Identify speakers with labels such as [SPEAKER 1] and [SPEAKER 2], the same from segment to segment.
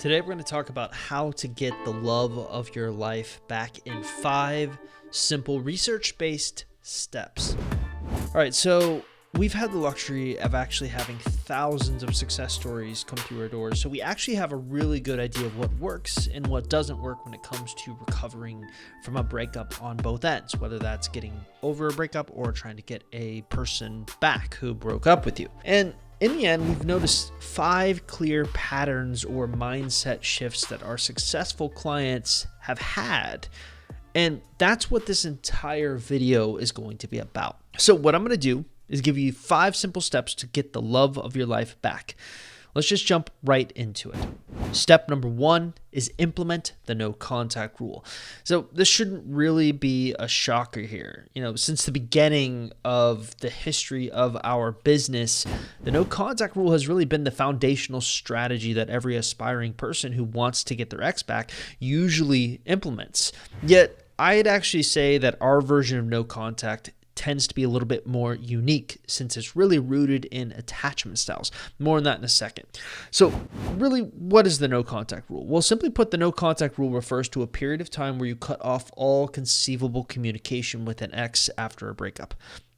[SPEAKER 1] Today we're going to talk about how to get the love of your life back in 5 simple research-based steps. All right, so we've had the luxury of actually having thousands of success stories come through our doors, so we actually have a really good idea of what works and what doesn't work when it comes to recovering from a breakup on both ends, whether that's getting over a breakup or trying to get a person back who broke up with you. And in the end, we've noticed 5 clear patterns or mindset shifts that our successful clients have had. And that's what this entire video is going to be about. So what I'm going to do is give you 5 simple steps to get the love of your life back. Let's just jump right into it. Step number 1 is implement the no contact rule. So this shouldn't really be a shocker here. Since the beginning of the history of our business, the no contact rule has really been the foundational strategy that every aspiring person who wants to get their ex back usually implements. Yet I'd actually say that our version of no contact tends to be a little bit more unique since it's really rooted in attachment styles. More on that in a second. So really, what is the no contact rule? Well, simply put, the no contact rule refers to a period of time where you cut off all conceivable communication with an ex after a breakup.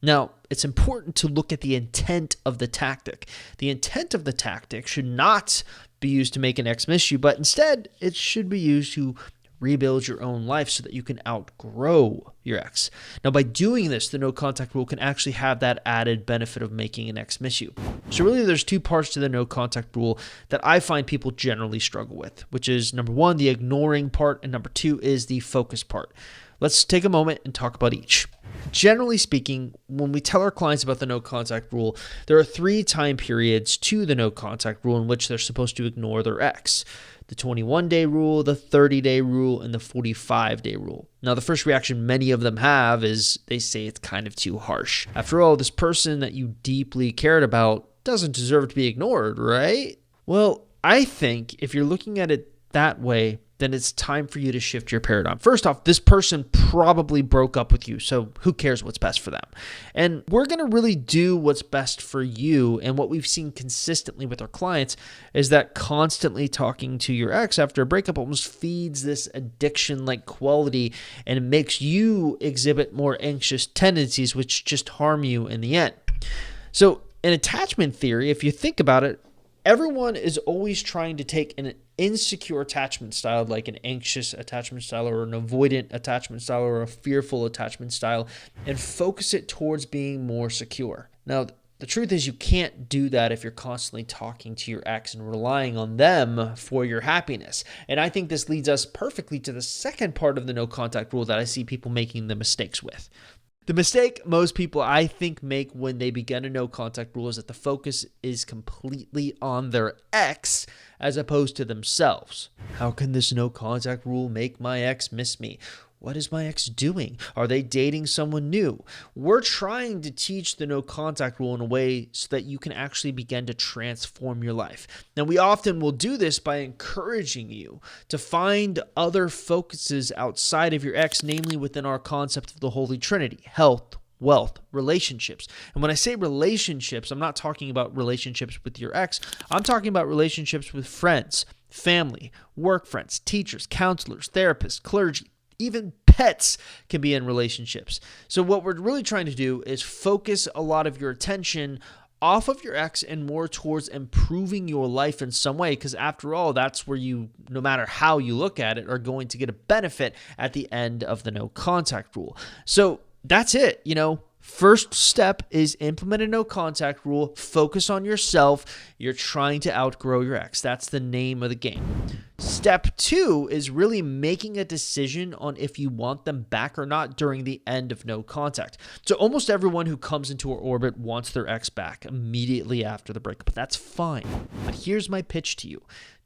[SPEAKER 1] Now, it's important to look at the intent of the tactic. The intent of the tactic should not be used to make an ex miss you, but instead it should be used to rebuild your own life so that you can outgrow your ex. Now, by doing this, the no contact rule can actually have that added benefit of making an ex miss you. So really, there's 2 parts to the no contact rule that I find people generally struggle with, which is number 1, the ignoring part, and number 2 is the focus part. Let's take a moment and talk about each. Generally speaking, when we tell our clients about the no contact rule, there are 3 time periods to the no contact rule in which they're supposed to ignore their ex. The 21-day rule, the 30-day rule, and the 45-day rule. Now, the first reaction many of them have is they say it's kind of too harsh. After all, this person that you deeply cared about doesn't deserve to be ignored, right? Well, I think if you're looking at it that way, then it's time for you to shift your paradigm. First off, this person probably broke up with you, so who cares what's best for them? And we're going to really do what's best for you. And what we've seen consistently with our clients is that constantly talking to your ex after a breakup almost feeds this addiction-like quality, and it makes you exhibit more anxious tendencies, which just harm you in the end. So in attachment theory, if you think about it, everyone is always trying to take an insecure attachment style, like an anxious attachment style or an avoidant attachment style or a fearful attachment style, and focus it towards being more secure. Now, the truth is you can't do that if you're constantly talking to your ex and relying on them for your happiness. And I think this leads us perfectly to the second part of the no contact rule that I see people making the mistakes with. The mistake most people, I think, make when they begin a no contact rule is that the focus is completely on their ex as opposed to themselves. How can this no contact rule make my ex miss me? What is my ex doing? Are they dating someone new? We're trying to teach the no contact rule in a way so that you can actually begin to transform your life. Now, we often will do this by encouraging you to find other focuses outside of your ex, namely within our concept of the Holy Trinity: health, wealth, relationships. And when I say relationships, I'm not talking about relationships with your ex. I'm talking about relationships with friends, family, work friends, teachers, counselors, therapists, clergy. Even pets can be in relationships. So what we're really trying to do is focus a lot of your attention off of your ex and more towards improving your life in some way, because after all, that's where you, no matter how you look at it, are going to get a benefit at the end of the no contact rule. So that's it. First step is implement a no contact rule. Focus on yourself. You're trying to outgrow your ex. That's the name of the game. Step 2 is really making a decision on if you want them back or not during the end of no contact. So almost everyone who comes into our orbit wants their ex back immediately after the breakup. That's fine. But here's my pitch to you.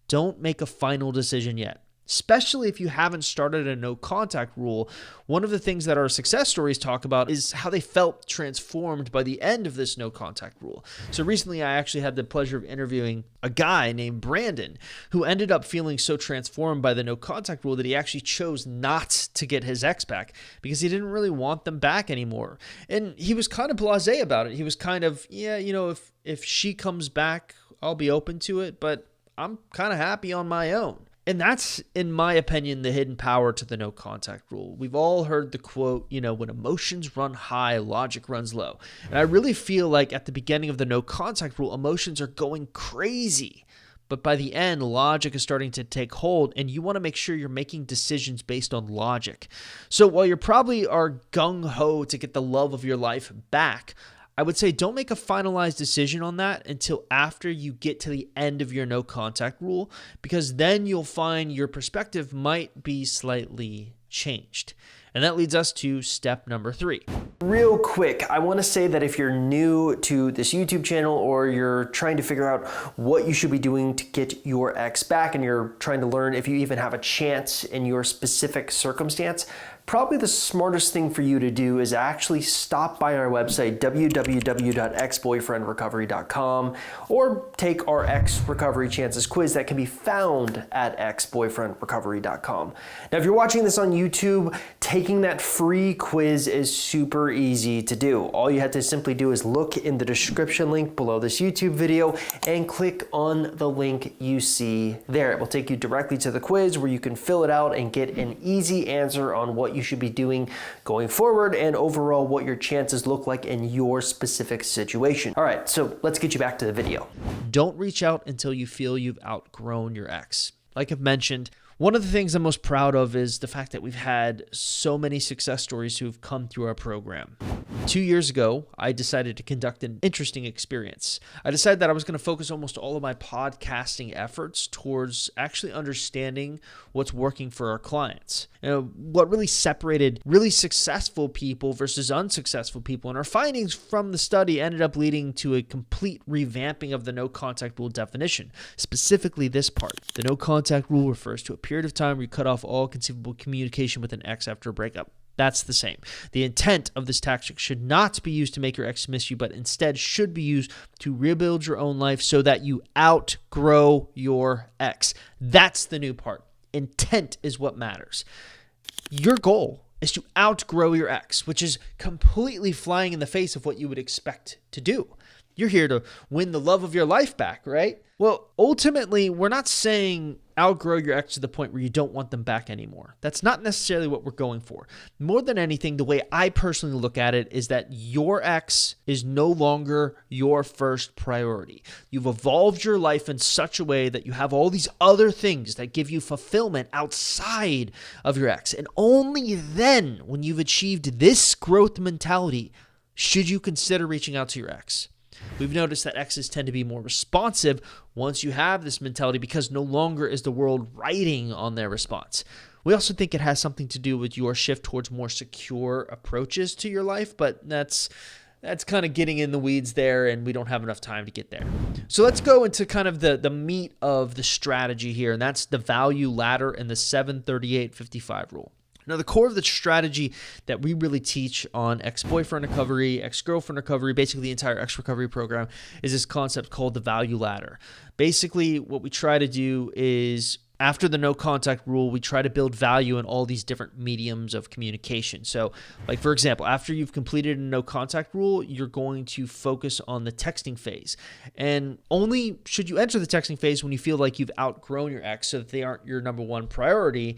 [SPEAKER 1] Don't make a final decision yet. Especially if you haven't started a no contact rule. One of the things that our success stories talk about is how they felt transformed by the end of this no contact rule. So recently I actually had the pleasure of interviewing a guy named Brandon who ended up feeling so transformed by the no contact rule that he actually chose not to get his ex back because he didn't really want them back anymore. And he was kind of blasé about it. He was kind of, if she comes back, I'll be open to it, but I'm kind of happy on my own. And that's, in my opinion, the hidden power to the no contact rule. We've all heard the quote, when emotions run high, logic runs low. And I really feel like at the beginning of the no contact rule, emotions are going crazy. But by the end, logic is starting to take hold, and you want to make sure you're making decisions based on logic. So while you probably are gung-ho to get the love of your life back, I would say don't make a finalized decision on that until after you get to the end of your no contact rule, because then you'll find your perspective might be slightly changed. And that leads us to step number 3.
[SPEAKER 2] Real quick, I want to say that if you're new to this YouTube channel or you're trying to figure out what you should be doing to get your ex back and you're trying to learn if you even have a chance in your specific circumstance, probably the smartest thing for you to do is actually stop by our website, www.exboyfriendrecovery.com, or take our Ex Recovery Chances quiz that can be found at exboyfriendrecovery.com. Now, if you're watching this on YouTube, taking that free quiz is super easy to do. All you have to simply do is look in the description link below this YouTube video and click on the link you see there. It will take you directly to the quiz where you can fill it out and get an easy answer on what you should be doing going forward and overall what your chances look like in your specific situation. All right, so let's get you back to the video.
[SPEAKER 1] Don't reach out until you feel you've outgrown your ex. Like I've mentioned, one of the things I'm most proud of is the fact that we've had so many success stories who've come through our program. 2 years ago, I decided to conduct an interesting experience. I decided that I was going to focus almost all of my podcasting efforts towards actually understanding what's working for our clients. What really separated really successful people versus unsuccessful people. And our findings from the study ended up leading to a complete revamping of the no contact rule definition. Specifically this part. The no contact rule refers to a period of time where you cut off all conceivable communication with an ex after a breakup. That's the same. The intent of this tactic should not be used to make your ex miss you, but instead should be used to rebuild your own life so that you outgrow your ex. That's the new part. Intent is what matters. Your goal is to outgrow your ex, which is completely flying in the face of what you would expect to do. You're here to win the love of your life back, right? Well, ultimately, we're not saying outgrow your ex to the point where you don't want them back anymore. That's not necessarily what we're going for. More than anything, the way I personally look at it is that your ex is no longer your first priority. You've evolved your life in such a way that you have all these other things that give you fulfillment outside of your ex. And only then, when you've achieved this growth mentality, should you consider reaching out to your ex. We've noticed that exes tend to be more responsive once you have this mentality because no longer is the world riding on their response. We also think it has something to do with your shift towards more secure approaches to your life, but that's kind of getting in the weeds there, and we don't have enough time to get there. So let's go into kind of the meat of the strategy here, and that's the value ladder and the 7-38-55 rule. Now, the core of the strategy that we really teach on ex-boyfriend recovery, ex-girlfriend recovery, basically the entire ex-recovery program, is this concept called the value ladder. Basically, what we try to do is, after the no contact rule, we try to build value in all these different mediums of communication. So, like for example, after you've completed a no contact rule, you're going to focus on the texting phase. And only should you enter the texting phase when you feel like you've outgrown your ex so that they aren't your number one priority.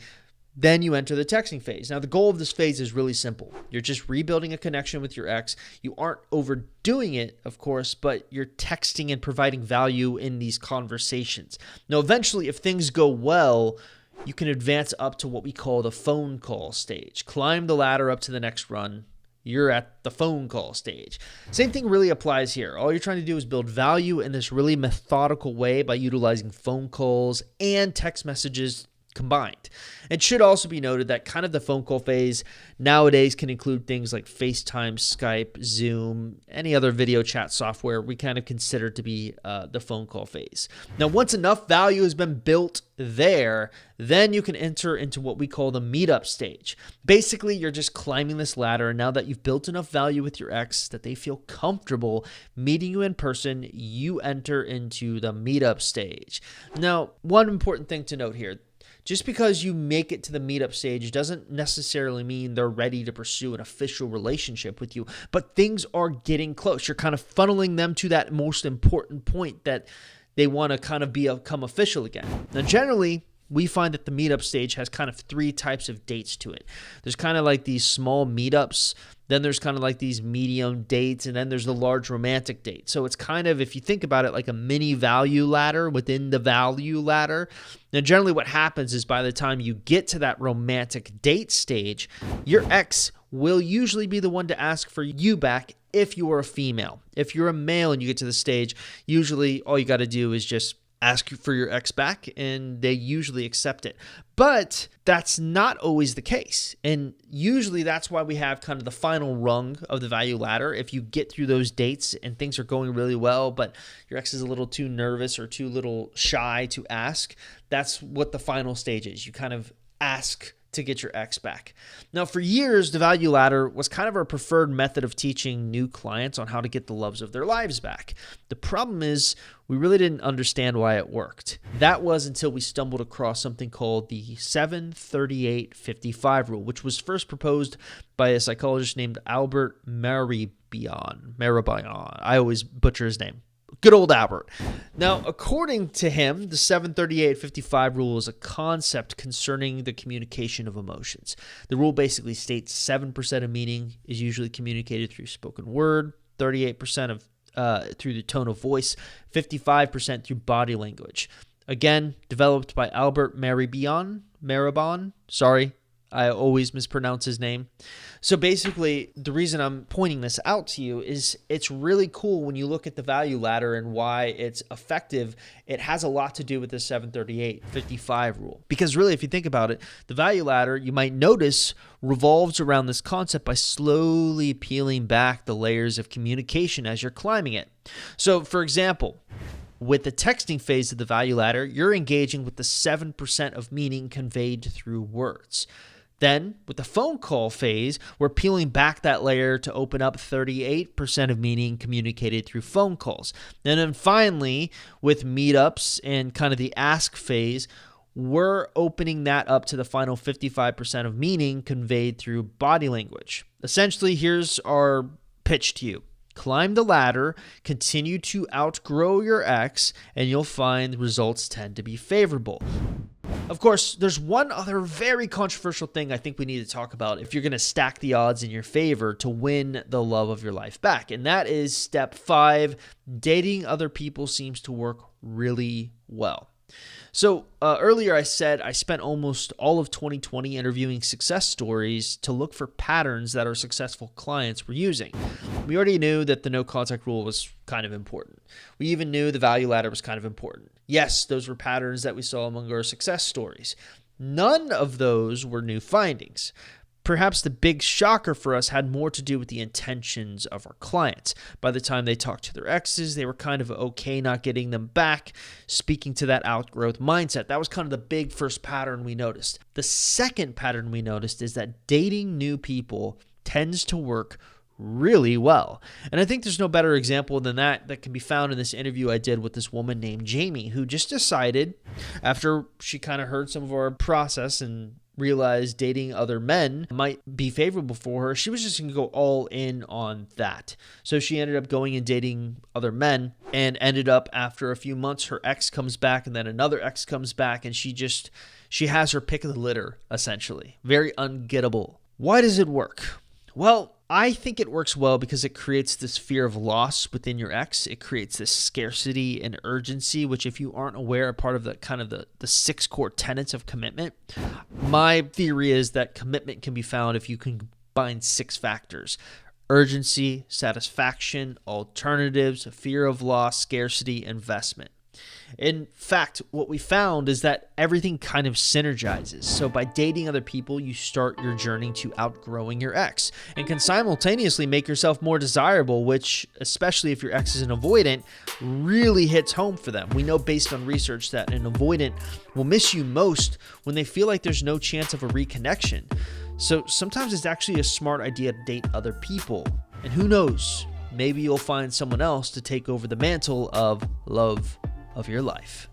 [SPEAKER 1] Then you enter the texting phase. Now, the goal of this phase is really simple. You're just rebuilding a connection with your ex. You aren't overdoing it, of course, but you're texting and providing value in these conversations. Now, eventually, if things go well, you can advance up to what we call the phone call stage. Climb the ladder up to the next run. You're at the phone call stage. Same thing really applies here. All you're trying to do is build value in this really methodical way by utilizing phone calls and text messages combined. It should also be noted that kind of the phone call phase nowadays can include things like FaceTime, Skype, Zoom, any other video chat software we kind of consider to be the phone call phase. Now, once enough value has been built there, then you can enter into what we call the meetup stage. Basically, you're just climbing this ladder, and now that you've built enough value with your ex that they feel comfortable meeting you in person, you enter into the meetup stage. Now, one important thing to note here, just because you make it to the meetup stage doesn't necessarily mean they're ready to pursue an official relationship with you, but things are getting close. You're kind of funneling them to that most important point that they want to kind of become official again. Now, generally, we find that the meetup stage has kind of 3 types of dates to it. There's kind of like these small meetups, then there's kind of like these medium dates, and then there's the large romantic date. So it's kind of, if you think about it, like a mini value ladder within the value ladder. Now, generally what happens is by the time you get to that romantic date stage, your ex will usually be the one to ask for you back if you are a female. If you're a male and you get to the stage, usually all you got to do is just ask for your ex back, and they usually accept it. But that's not always the case. And usually that's why we have kind of the final rung of the value ladder. If you get through those dates and things are going really well, but your ex is a little too nervous or too little shy to ask, that's what the final stage is. You kind of ask to get your ex back. Now, for years, the value ladder was kind of our preferred method of teaching new clients on how to get the loves of their lives back. The problem is we really didn't understand why it worked. That was until we stumbled across something called the 7-38-55 rule, which was first proposed by a psychologist named Albert Mehrabian. I always butcher his name. Good old Albert. Now, according to him, the 7-38-55 rule is a concept concerning the communication of emotions. The rule basically states 7% of meaning is usually communicated through spoken word, 38% through the tone of voice, 55% through body language. Again, developed by Albert Mehrabian. Sorry, I always mispronounce his name. So basically, the reason I'm pointing this out to you is it's really cool when you look at the value ladder and why it's effective. It has a lot to do with the 7-38-55 rule. Because really, if you think about it, the value ladder, you might notice, revolves around this concept by slowly peeling back the layers of communication as you're climbing it. So, for example, with the texting phase of the value ladder, you're engaging with the 7% of meaning conveyed through words. Then, with the phone call phase, we're peeling back that layer to open up 38% of meaning communicated through phone calls. And then finally, with meetups and kind of the ask phase, we're opening that up to the final 55% of meaning conveyed through body language. Essentially, here's our pitch to you. Climb the ladder, continue to outgrow your ex, and you'll find results tend to be favorable. Of course, there's one other very controversial thing I think we need to talk about if you're going to stack the odds in your favor to win the love of your life back. And that is step 5, dating other people seems to work really well. So earlier I said I spent almost all of 2020 interviewing success stories to look for patterns that our successful clients were using. We already knew that the no contact rule was kind of important. We even knew the value ladder was kind of important. Yes, those were patterns that we saw among our success stories. None of those were new findings. Perhaps the big shocker for us had more to do with the intentions of our clients. By the time they talked to their exes, they were kind of okay not getting them back, speaking to that outgrowth mindset. That was kind of the big first pattern we noticed. The second pattern we noticed is that dating new people tends to work really well. And I think there's no better example than that can be found in this interview I did with this woman named Jamie, who just decided, after she kind of heard some of our process and realized dating other men might be favorable for her, she was just going to go all in on that. So she ended up going and dating other men, and ended up, after a few months, her ex comes back, and then another ex comes back, and she has her pick of the litter, essentially. Very ungettable. Why does it work? Well, I think it works well because it creates this fear of loss within your ex. It creates this scarcity and urgency, which, if you aren't aware, are part of the kind of the 6 core tenets of commitment. My theory is that commitment can be found if you can combine 6 factors: urgency, satisfaction, alternatives, fear of loss, scarcity, investment. In fact, what we found is that everything kind of synergizes. So by dating other people, you start your journey to outgrowing your ex, and can simultaneously make yourself more desirable, which, especially if your ex is an avoidant, really hits home for them. We know based on research that an avoidant will miss you most when they feel like there's no chance of a reconnection. So sometimes it's actually a smart idea to date other people. And who knows, maybe you'll find someone else to take over the mantle of love of your life.